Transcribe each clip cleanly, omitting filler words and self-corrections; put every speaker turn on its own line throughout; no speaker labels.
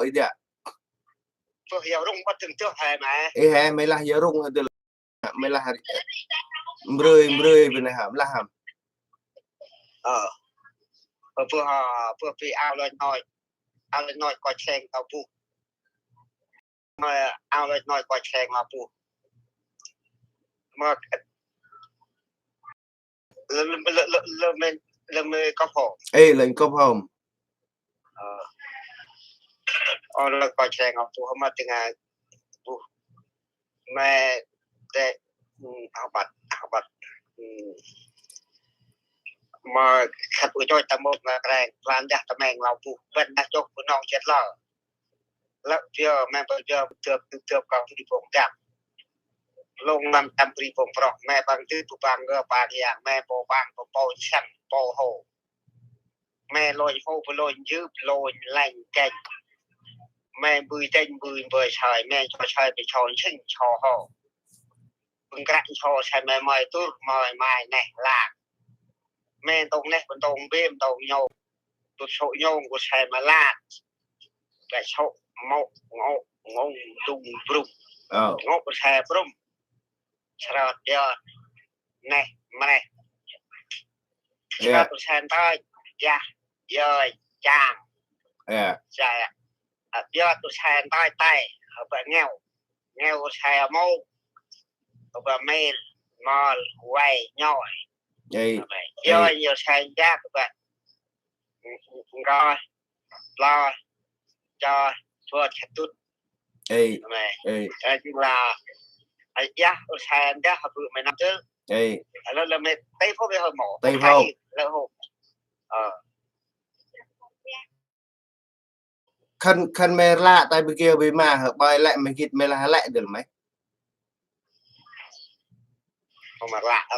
ấy đấy
tôi hiểu rung bắt từng trước hè mà
ấy hè mấy là giờ rung từ mấy là mười bên này hàm là hàm
vừa vì ao lên nói coi chen tao bu mà ao lên nói coi chen mà bu mà lên có phổ
ấy lên có hòm
lên coi chen mà bu không mà tiếng Anh bu mà để học bật mà khách của tôi tầm một là cái plan đặt tầm mình là bu bên đặt chốt của nó chết lờแล้วเจอแม่เจอกับที่ผมจับลงนำตำรีผมปลอกแม่บางที่ผู้บางก็บางอย่างแม่โบบางโปช่างโปโหแม่ลอยโหไปลอยยืบลอยแรงแก่แม่บือเต้นบือเบยชายแม่ชายไปชอนชิงชอโหบึงกระชอชายแม่ไม่ตู้ไม่แน่ลากแม่ตรงนี้คนตรงเบี้ยมตรงโยงตุดโชโยงกูชายมาลากแต่โชmọc ngông tung brum ngốc xe brum sờ giờ này mà này sờ xe tay ya giờ chàng chạy giờ tụi xe tay ở bên nghèo xe mâu ở bên main mall quay nhoi giờ nhiều xe giác các bạn rồi lo cho vừa chặt tút nhưng là giá xe giá hợp vừa mấy năm trước là mình tây phố bây giờ mổ
tây phố
là hộp
khăn mê lạ tại bên kia bên mà hợp bài lại mình kịp mê là lại được mấy
không mà lạ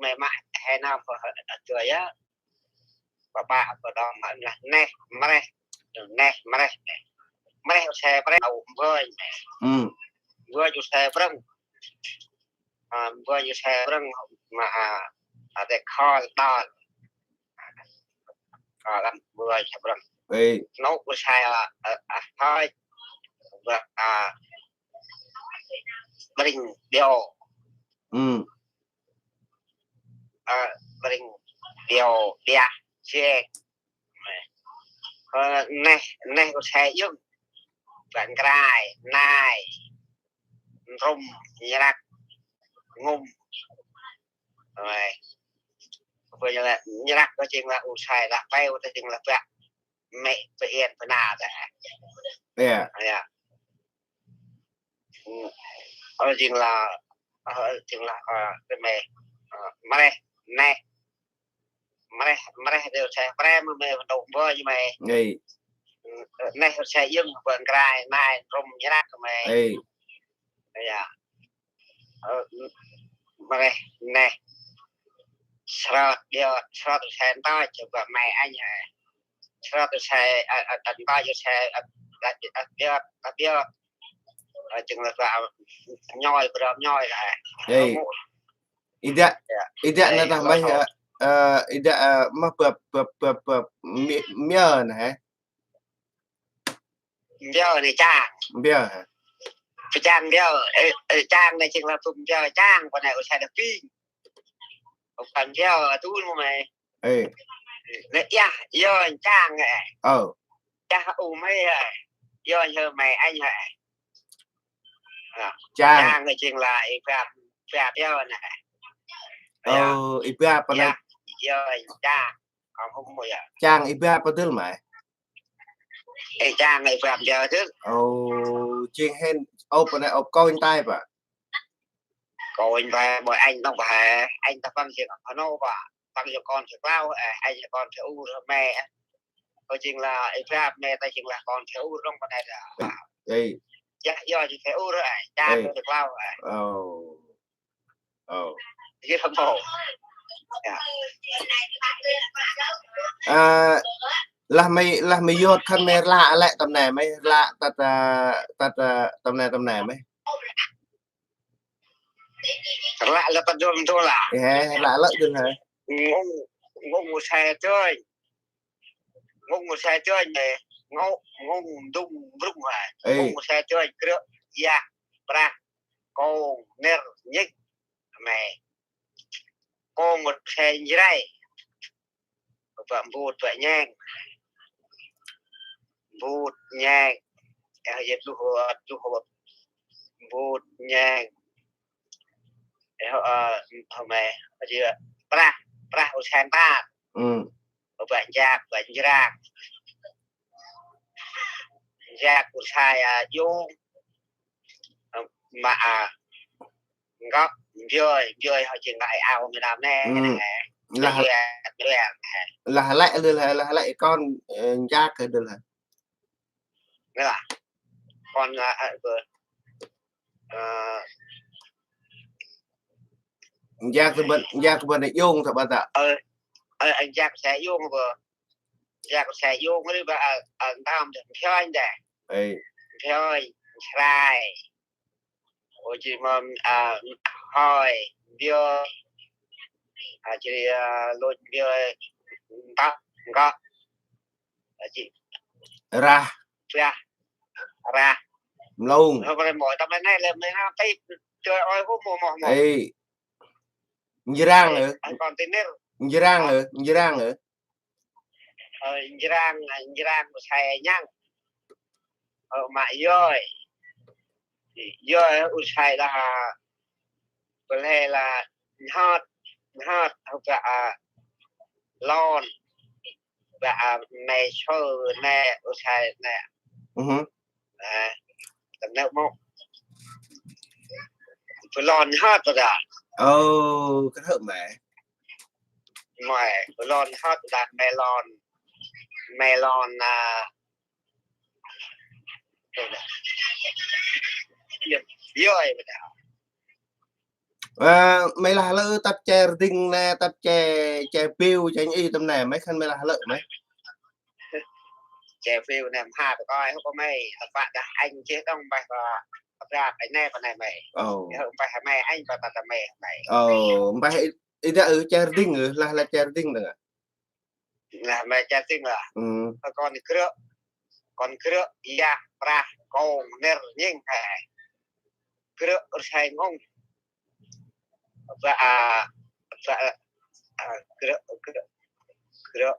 mê mà hay nào phải cười á và bà ở đó mà là nè mà đây mấy xe bắt đầu với vô xe bắt vô xe bắt mà để kho đòn làm vừa xe bắt nấu của xe thôi và bình điều bình điều đia xe này của xe dương bạn gái này rung nhạc ngum rồi bây giờ là nhạc có chuyện là xài là bay có chuyện là vậy mẹ phải yên phải nào đấy ở chuyện là cái mẹ mà đây đều xe prem mẹ đồng với như mày này xe dương vườn grai này rung nhạc mày mà này sờ từ xe to chụp vào mày anh sờ từ xe tận bao nhiêu xe biết chừng là vào nhoi lại
ít là thằng mấy ít mà bập miơ này
miơ này cha
miơ
trang miơ trang này chừng là tụm giờ trang còn này của xe được pin còn miơ tu luôn mày đấy giờ trang này cha mấy giờ mày anh hả trang này chừng là phạt miơ này
IPA apa
này giờ trang còn không bao giờ
trang IPA apa tuh mày
trang này phạt giờ chứ
chuyên hen open này coi tay bà
coi và bởi anh không phải anh ta bằng chuyện ở nó và bằng cho con sẽ bao anh cho con sẽ u mẹ coi chừng là IPA mẹ ta chừng là con sẽ u trong con này là do chị phải u rồi cha được bao chứ không hồ
là mày vô khăn mày lạ lại tầm này mày lạ tầm này mày
lạ là tầm thôi là
lạ lợi đừng hả
ngông một xe chơi này ngô ngô đung rung à
Ê.
ngô xe chơi cửa ya pra con ner nhích mày con một xe dây và vụt nhang dịch lu hồ vụt nhang hôm nay gì pra pra ở sang ta bạn giặc của sai vô mà góc chơi họ chuyện lại ao người làm nè
là lại con giác cái được là
nghĩa là con
giác cái bên này dùng thật bạn ạ
anh giác sẽ vô vừa giác sẽ vô cái bà tam theo anh để theo sai ôi chị mà hỏi bia chị luôn bia tóc có chị
ra luôn
hôm nay mỗi tầm này là mấy năm tay chơi oi hút mò
ấy jirang nữa
còn tên nè
jirang nữa
jirang của xài nhang mà rồi xài là có lẽ là hot hoặc là lon và mày sơ nè xài nè tầm nào một lon hot rồi à
cái thợ mẹ
mày lon hot là melon rồi
mấy là lỡ tập chè đinh nè tập chè piu chè y tầm này mấy khăn mấy là lỡ mấy
chè phiêu nè hai coi không có mày tập bạn là anh chết đông bài và tập ra cái này con này mày không phải mày anh và tập là mày
mày ý đã chè đinh rồi là chè đinh nữa
là mày chè đinh là con cửa ya pra con ner nhưng cửa sai ngon và cửa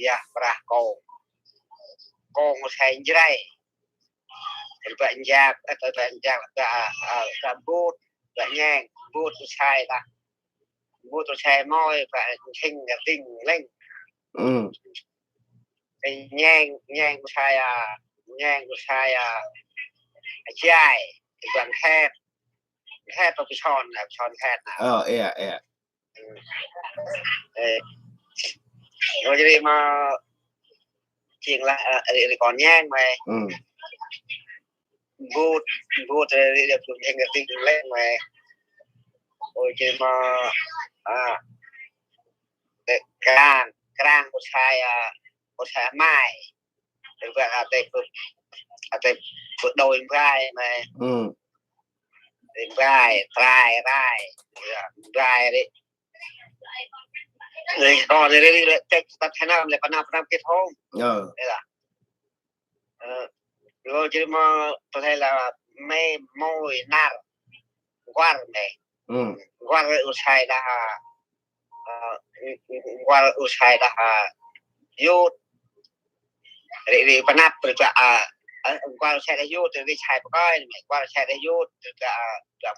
ya pra con sai dây bạn giặc bút bạn nhang bút sai là bút sai môi và hình tinh lên nhang sai chai bạn khét vào cái tròn khét nào rồi thì mà chuyện là còn nhang mày bút để được hình tinh lên mày rồi thì mà càng của sai mai được vậy là tại phượt đôi vai mày vai đấy rồi còn đi tập thế nào lại năm kết hôn đây là rồi chứ mà tôi thấy là mê môi nار quan này quan usai dah youth di penap juga quan usai dah youth di chai pakai quan usai dah youth juga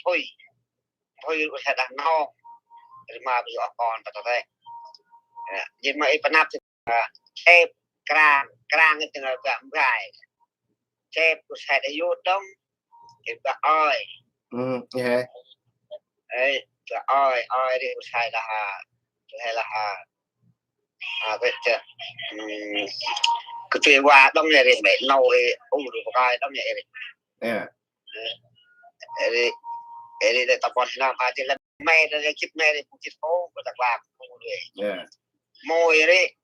phui usai dah nong mà bị còn và tôi nhưng mà penap shape krang cái từng là cảm gài shape usai dah youth dong juga oi ấy oi đi usai dah hay là vậy chứ cái chuyện qua đông này thì mẹ nâu thì ông được coi đông này thì để tập quan nào mà chỉ là mẹ là chip mẹ thì cũng chip phố của tập làm không được môi đấy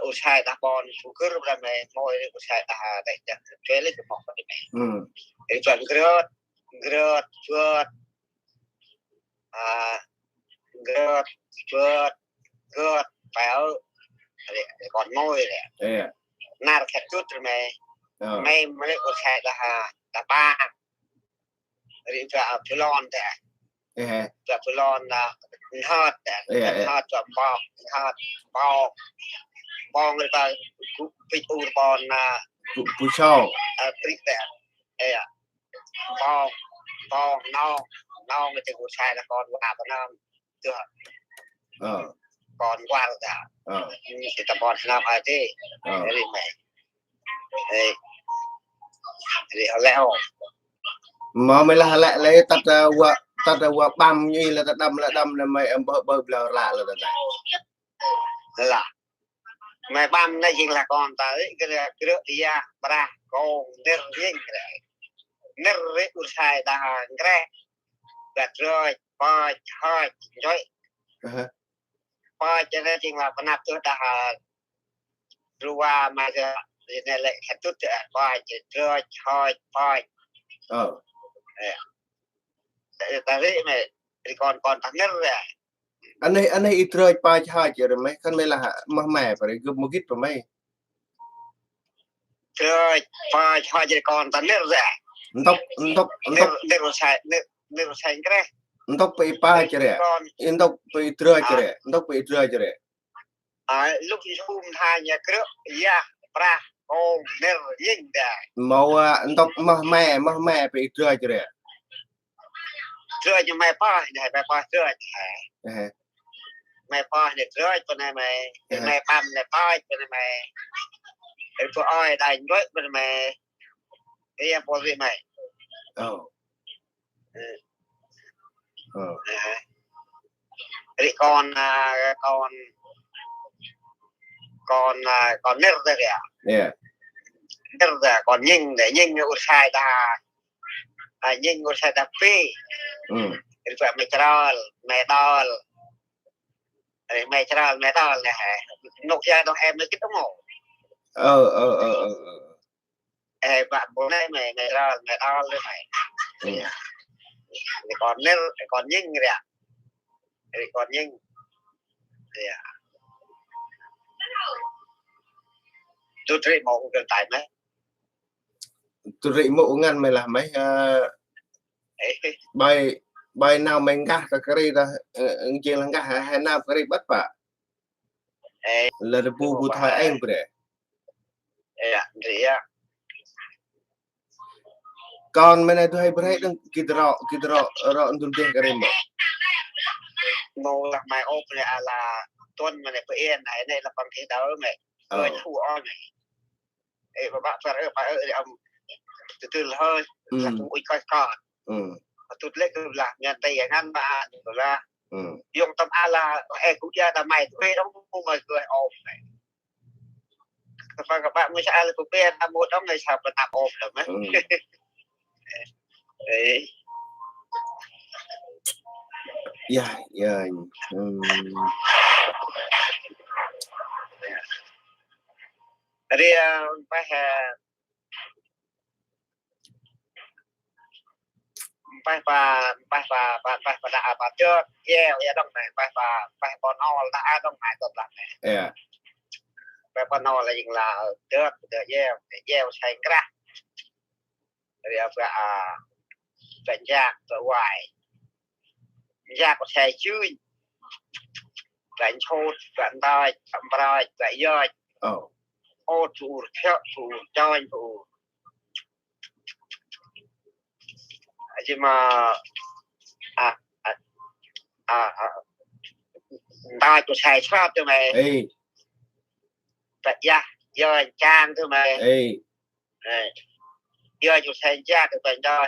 usai tập quan phụ cứ là mẹ môi đấy usai để chơi lên cái mỏ của mẹ để chuẩn grớt phượt phải còn môi này nà khét chút rồi mày mới có khai là ba rồi vào phía lon thế vào phía lon là hot hot cho bò bò người ta bị u bò là
bù cho
trích thế bò no người ta có khai là con qua vào nam chưa còn qua rồi thì tập bò làm ai thế thì mày thì họ leo
mà mày là lại lấy tạt qua băm như là tạt đâm là mày em bơ lạ là
là mày băm đây chính là còn tới cái rượu đi ra con nер riêng này nер riêng sai đà cái gạt rồi coi thôi rồi coi cho nên chính là phần nạp tôi đã rùa mà giờ này lại hết chút coi rồi thôi coi ta thấy mày thì còn thằng nhất rồi
anh ấy ít rồi ba hai giờ rồi mấy khăn mấy là mà mẹ phải gấp một ít rồi mấy
rồi ba hai giờ còn thằng nhất rồi
tóc
nero sai cái
tóc bị ba giờ rồi tóc bị rơi rồi
lúc thì hôm hai nhà cửa ya pra con nero nhìn đây
mau tóc mà mẹ bị rơi rồi
rơi cho mày pa rơi mày pa để rơi cho này mày băm này pa cho này mày cái chỗ oi đầy rơi cho mày cái em bao gì mày cái con nero đây kìa nero còn nhìn để nhìn người sai ta nhìn người sai ta phi cái chuyện mày đo này nộp ra đâu em mới cái tấm mồ bạn bố này mày đo lên mày còn nhìn kìa còn nhìn tôi thấy một cái tài mấy
tôi rị mộ ngăn mày làm mấy bài nào mình gác cái đi là chuyện là gác hay nào cái đi bắt bả là bu thay anh vậy còn mình này tôi hay bơi đừng kita rọ untuk dia cái gì
mô là mày ôm này là tuần mà này phải yên này là bằng cái đó mày người thu on này và bạn phải ông từ là hơi là cũng coi tôi lấy cái là nhận tay ngăn bà là dùng tâm là em cũng ra là mày thuê đóng không mời cười ôm này và các bạn mới sẽ là cũng biết là một đống người sao mà tạm ôm được mấy đấy đi phải đã bà chưa gieo ya đông này phải còn no đã đông này tốt lắm này phải còn no là những là chưa gieo thành ra rồi phải ra rồi hoài ra có xe chui phải chốt phải đai phải dơi ô chủ theo chủ cho anh chủ chứ mà đai của xe pháp cho mày phải ra dơi trang cho mày dơi chủ xe ra thì phải rồi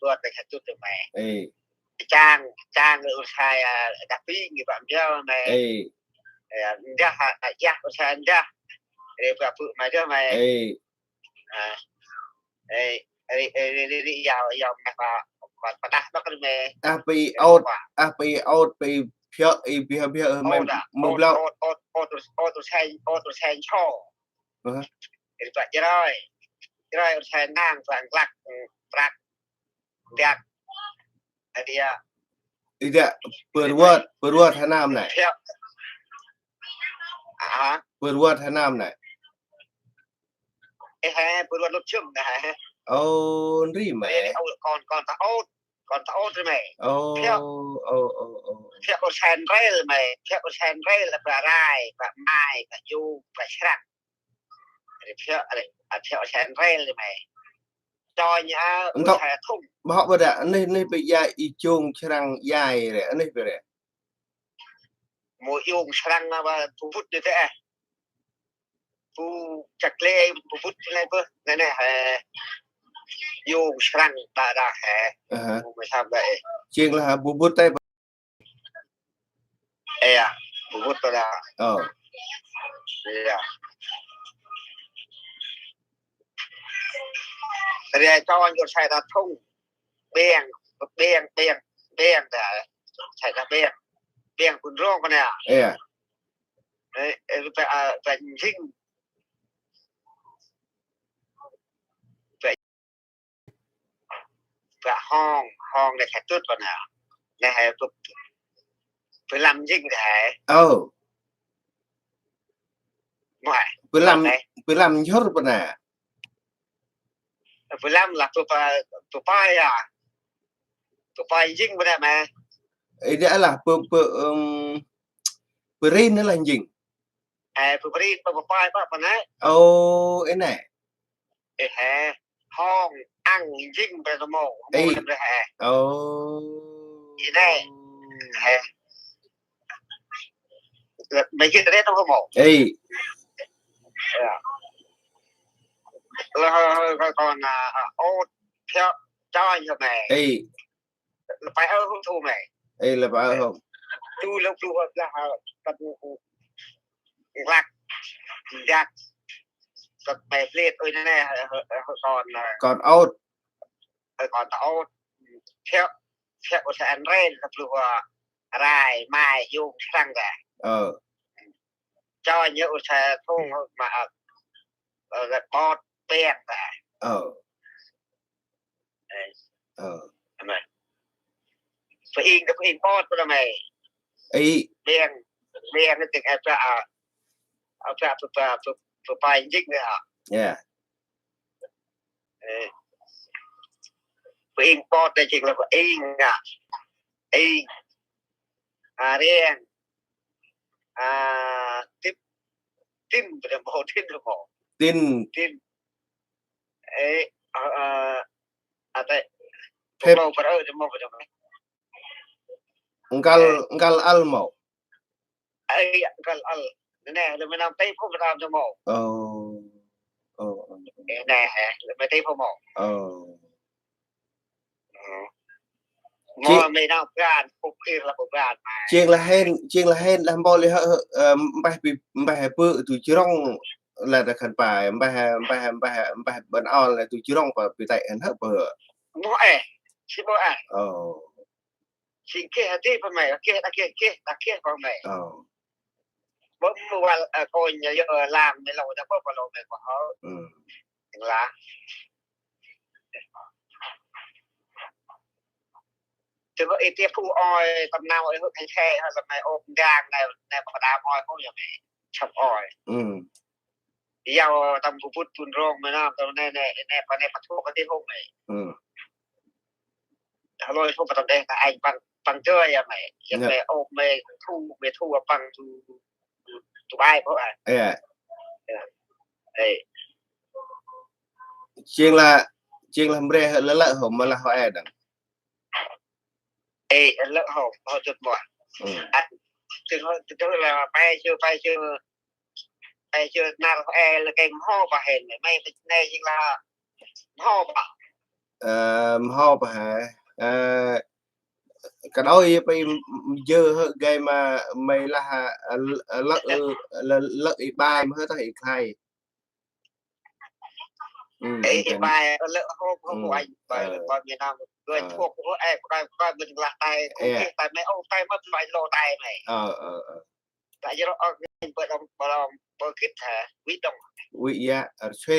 vượt để khách cho mày trang người sai đặc biệt như bạn cho mày ra của xe ra để gặp phụ mày cho mày đi vào và đặt nó cái mày
api out bị phía mày một lâu
ô tô xe cho thì vậy rồi xe nang vàng lạc đẹp
thì bữa tháng năm này bữa tháng năm này
hè bữa lúc trước nè
ô ri mẹ
còn ta ốt rồi mày
ô
theo
ô
theo con sen rê mày theo con sen rê là bà rai bà mai bà du bà sạc theo sen rê là mày cho nhá
Engkau
thẻ thùng
họ bữa đã nên bây giờ y chung chăng dài rồi nên bây giờ
một dùng sang mà thu hút như thế thu chặt lê thu hút lên bơ này dùng sang bà đã hè mới sao vậy
chiêng là bút bút tay
thu hút tôi là rồi cho anh cho xài ra thùng bèn bèn bèn bèn để xài ra bèn bèn cuốn rong con này phải dinh phải hong để khét tốt con nào này phải làm dinh để ngoài
phải làm nhớ rồi nè
phải làm là tụi bay dinh bên này mà
ấy đã là rin nó là gì
tụi bay bên này
ấy này
hong ăn dinh bên mồ mồ bên này vậy này mấy cái đấy nó không mồ còn ô theo cho anh rồi mày phải ở không thu mày
là phải không
thu lúc thu là tập lạc giặc tập mày liệt ơi này
còn ốt
còn tao theo sẽ ăn ren tập lùa rai mai dùng sang cả cho nhiều sẽ thùng mà bọt bẹt cả phải in bọt của mày đen đen nó từng phải bài dinh nữa hả phải in bọt đây chỉ là in đen tin được một tin ấy đây mau vào đâu mau vào trong này
ngal almo
ngal al nè là mình làm tay không làm cho mồ nè là mình tay không mồ ngồi mình nào gan phục kia là phục gan mà
chiêng là hen làm bao liệt bài bự tụi chứ rong là đặc sản bài bài bận on là tụi chứ rong và bị tại hẳn hấp bờ
mỗi chỉ mỗi chỉ kia tí phần mày kia phần mày bấm mua coi giờ làm mấy lâu đã có vào lâu này của họ là chứ có ít thu oi tầm nào ấy hay xe hay là mày ôm gang này bảo đam oi không nhà mày chọc oi giờ tầm của phút tuần rong mà nào tầm này bắt thuốc cái tiếng hôm này rồi không phải tầm đây là anh bằng chơi à mày hiện mày ôm mày thu bằng tụ bay không à
chiêng là mre là hổm mà là họ đằng
lỡ hổm họ tuyệt vời tức là bay chưa nào là cái ho và hèn mày này chính là ho
hả cái đó bây giờ game mà mày là lợi bài mới có thể khai
bài lỡ không của anh bài miền Nam người thuộc của em coi mình là tay tay mấy ông tay mất vài lô tay này tại do nó bờ đồng bờ kít hả quý đồng
quý